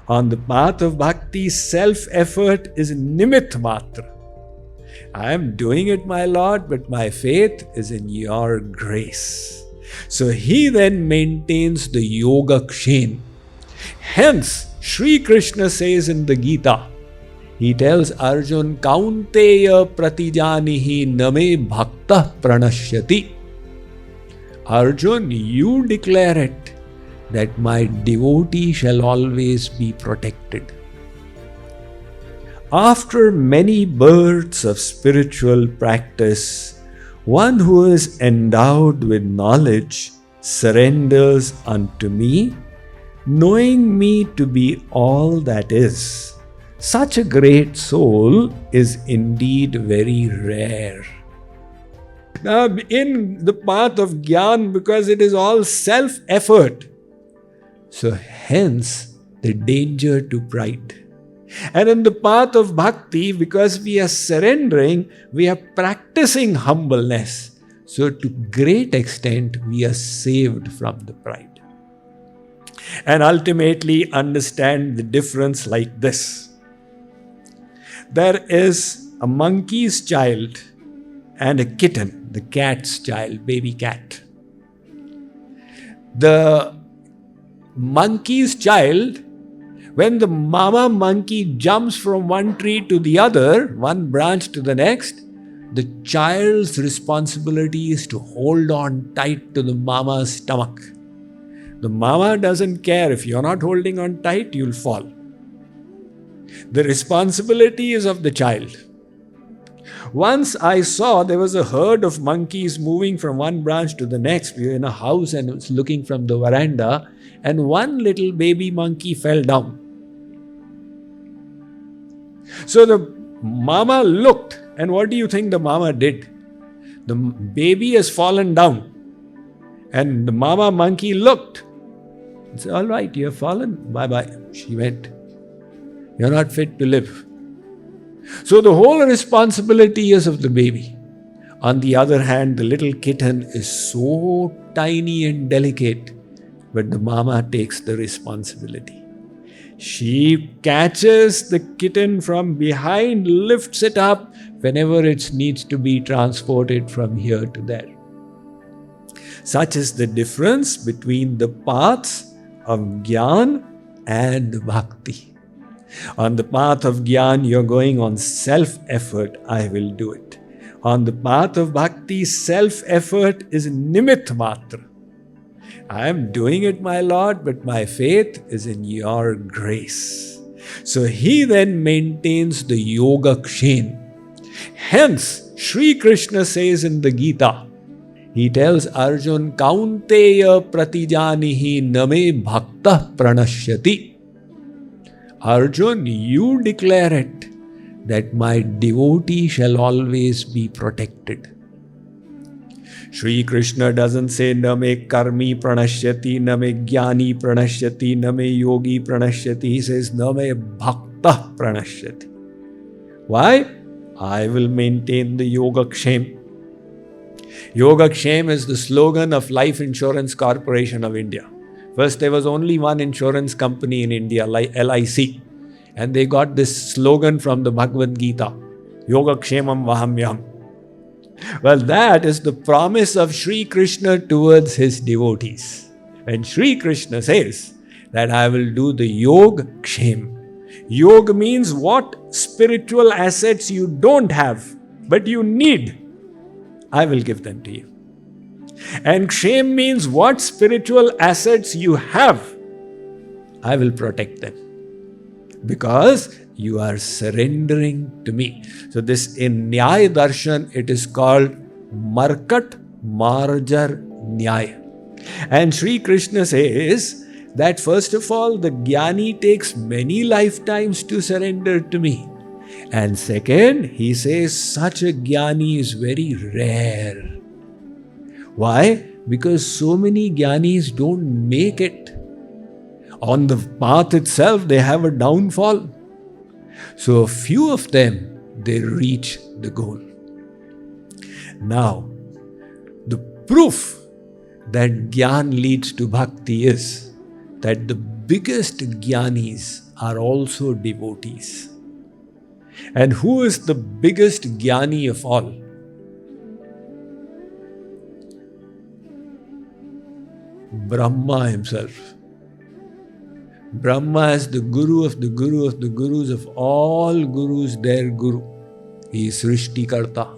On the path of bhakti, self-effort is nimit matra. I am doing it, my Lord, but my faith is in your grace. So he then maintains the Yoga-Kṣhem. Hence, Sri Krishna says in the Gita, he tells Arjun, Kaunteya pratijanihi name bhaktaḥ praṇaśhyati. Arjun, you declare it, that my devotee shall always be protected. After many births of spiritual practice, one who is endowed with knowledge surrenders unto me, knowing me to be all that is. Such a great soul is indeed very rare. Now, in the path of Gyan, because it is all self-effort, so hence the danger to pride. And in the path of bhakti, because we are surrendering, we are practicing humbleness. So to great extent, we are saved from the pride. And ultimately understand the difference like this. There is a monkey's child and a kitten, the cat's child, baby cat. The monkey's child, when the mama monkey jumps from one tree to the other, one branch to the next, the child's responsibility is to hold on tight to the mama's stomach. The mama doesn't care. If you're not holding on tight, you'll fall. The responsibility is of the child. Once I saw there was a herd of monkeys moving from one branch to the next. We were in a house and it was looking from the veranda, and one little baby monkey fell down. So the mama looked, and what do you think the mama did? The baby has fallen down, and the mama monkey looked and said, all right, you have fallen, bye-bye. She went. You're not fit to live. So the whole responsibility is of the baby. On the other hand, the little kitten is so tiny and delicate, but the mama takes the responsibility. She catches the kitten from behind, lifts it up whenever it needs to be transported from here to there. Such is the difference between the paths of Gyan and Bhakti. On the path of Gyan, you're going on self-effort, I will do it. On the path of Bhakti, self-effort is nimit matra. I am doing it, my Lord, but my faith is in your grace. So he then maintains the Yoga-Kṣhem. Hence, Sri Krishna says in the Gita, he tells Arjun, Kaunteya pratijanihi name bhaktaḥ praṇaśhyati. Arjun, you declare it, that my devotee shall always be protected. Sri Krishna doesn't say, Name karmi praṇaśhyati, name Jñānī praṇaśhyati, name yogi praṇaśhyati. He says, Name bhaktaḥ praṇaśhyati. Why? I will maintain the Yoga-Kṣhem. Yoga-Kṣhem is the slogan of Life Insurance Corporation of India. First, there was only one insurance company in India, like LIC. And they got this slogan from the Bhagavad Gita, Yoga-Kṣemam vahamyam. Well, that is the promise of Sri Krishna towards his devotees. When Sri Krishna says that I will do the Yoga-Kṣhem. Yoga means what spiritual assets you don't have, but you need. I will give them to you. And Kṣhem means what spiritual assets you have, I will protect them. Because you are surrendering to me. So this in Nyaya Darshan, it is called Markat Marjar Nyaya. And Sri Krishna says that first of all, the Jnānī takes many lifetimes to surrender to me. And second, he says such a Jnānī is very rare. Why? Because so many Jñānīs don't make it. On the path itself, they have a downfall. So a few of them, they reach the goal. Now, the proof that Gyan leads to Bhakti is that the biggest Jñānis are also devotees. And who is the biggest Jñāni of all? Brahma himself. Brahma is the Guru of the Guru of the Gurus of all Gurus, their Guru. He is Srishti Karta.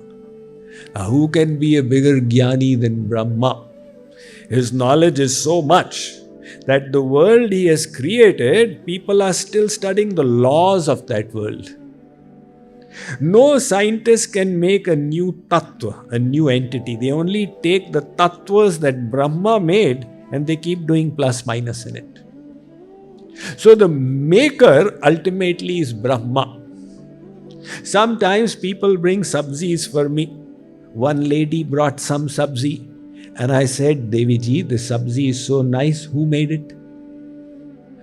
Now, who can be a bigger Jñāni than Brahma? His knowledge is so much that the world he has created, people are still studying the laws of that world. No scientist can make a new tattva, a new entity. They only take the tattvas that Brahma made and they keep doing plus minus in it. So the maker ultimately is Brahma. Sometimes people bring sabzis for me. One lady brought some sabzi and I said, Devi ji, this sabzi is so nice. Who made it?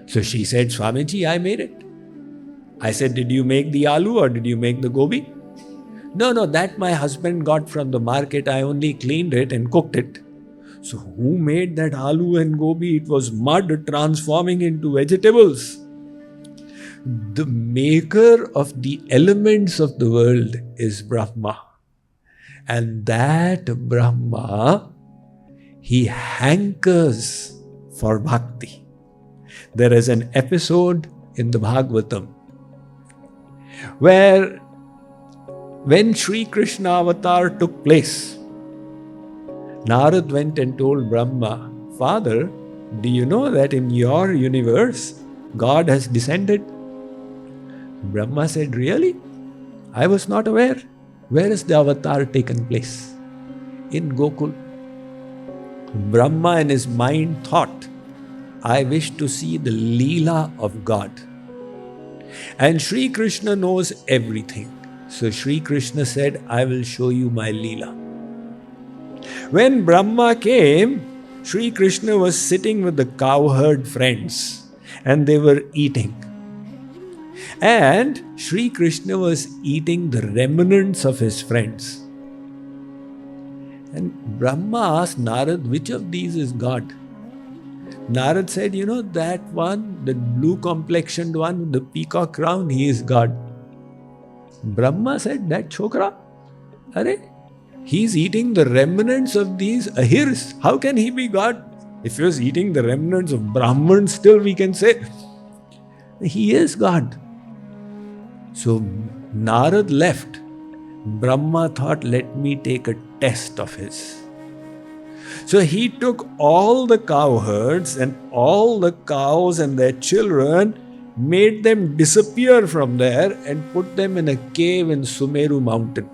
So she said, Swamiji, I made it. I said, did you make the aloo or did you make the gobi? No, that my husband got from the market. I only cleaned it and cooked it. So who made that aloo and gobi? It was mud transforming into vegetables. The maker of the elements of the world is Brahma. And that Brahma, he hankers for bhakti. There is an episode in the Bhagavatam where when Sri Krishna avatar took place, Narad went and told Brahma, Father, do you know that in your universe, God has descended? Brahma said, really? I was not aware. Where is the avatar taken place? In Gokul. Brahma in his mind thought, I wish to see the Leela of God. And Sri Krishna knows everything. So Sri Krishna said, I will show you my Leela. When Brahma came, Sri Krishna was sitting with the cowherd friends and they were eating. And Sri Krishna was eating the remnants of his friends. And Brahma asked Narad, which of these is God? Narad said, you know that one, the blue complexioned one with the peacock crown, he is God. Brahma said, that chokra? Arey, he's eating the remnants of these ahirs. How can he be God? If he was eating the remnants of Brahmans, still we can say, he is God. So Narad left. Brahma thought, let me take a test of his. So he took all the cowherds and all the cows and their children, made them disappear from there and put them in a cave in Sumeru mountain.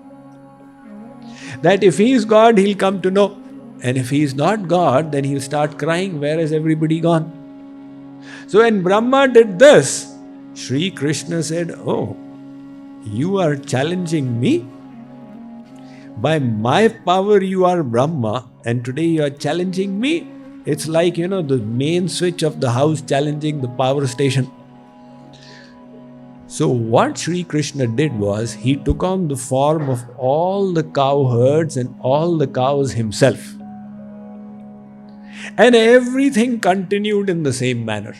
That if he is God, he'll come to know. And if he is not God, then he'll start crying, where is everybody gone? So when Brahma did this, Sri Krishna said, oh, you are challenging me? By my power you are Brahma and today you are challenging me? It's like, the main switch of the house challenging the power station. So what Sri Krishna did was, he took on the form of all the cowherds and all the cows himself. And everything continued in the same manner.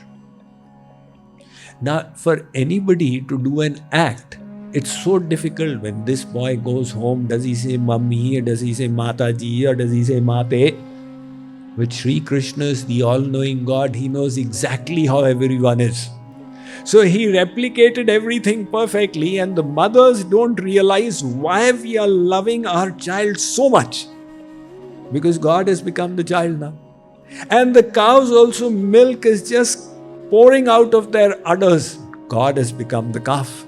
Now, for anybody to do an act, it's so difficult when this boy goes home. Does he say mummy, or does he say mataji, or does he say mate? With Sri Krishna is the all-knowing God, he knows exactly how everyone is. So he replicated everything perfectly, and the mothers don't realize why we are loving our child so much. Because God has become the child now. And the cows also, milk is just pouring out of their udders. God has become the calf.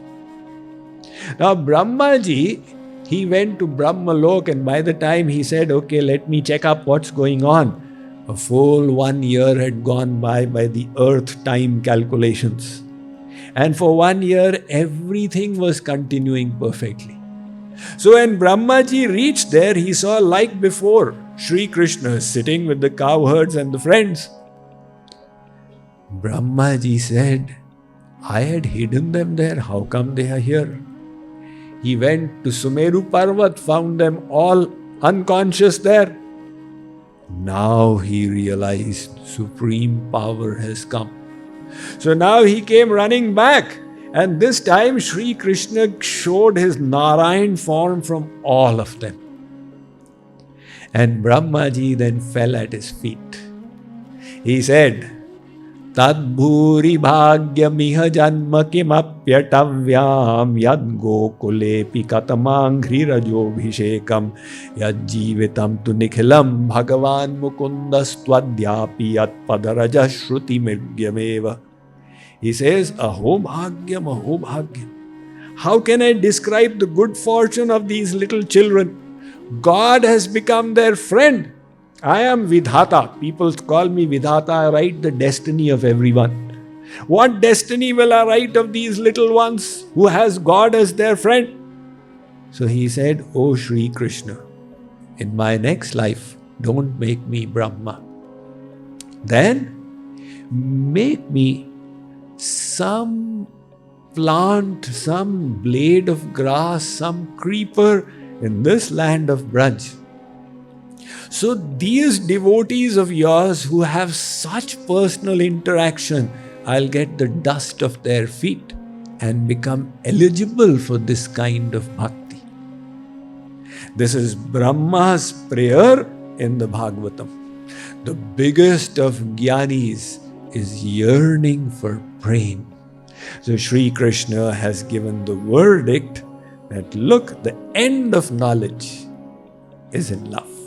Now Brahmaji, he went to Brahmalok, and by the time he said, okay, let me check up what's going on, a full 1 year had gone by the earth time calculations. And for 1 year, everything was continuing perfectly. So when Brahmaji reached there, he saw like before, Sri Krishna sitting with the cowherds and the friends. Brahmaji said, I had hidden them there, how come they are here? He went to Sumeru Parvat, found them all unconscious there. Now he realized supreme power has come. So now he came running back. And this time Sri Krishna showed his Narayan form from all of them. And Brahmaji then fell at his feet. He said, Tad bhuri bhagyamiha janma kimapyatavyam yad gokulepi katamangri rajobhishekam yad jivitam tu nikhilam bhagavan mukundastwadyapi yat padaraja shruti mirgyameva. He says, Aho bhagyam, aho bhagyam. How can I describe the good fortune of these little children? God has become their friend. I am Vidhata. People call me Vidhata. I write the destiny of everyone. What destiny will I write of these little ones who has God as their friend? So he said, Oh Sri Krishna, in my next life, don't make me Brahma. Then make me some plant, some blade of grass, some creeper in this land of Braj. So these devotees of yours who have such personal interaction, I'll get the dust of their feet and become eligible for this kind of bhakti. This is Brahma's prayer in the Bhagavatam. The biggest of Jñānīs is yearning for prema. So Sri Krishna has given the verdict that look, the end of knowledge is in love.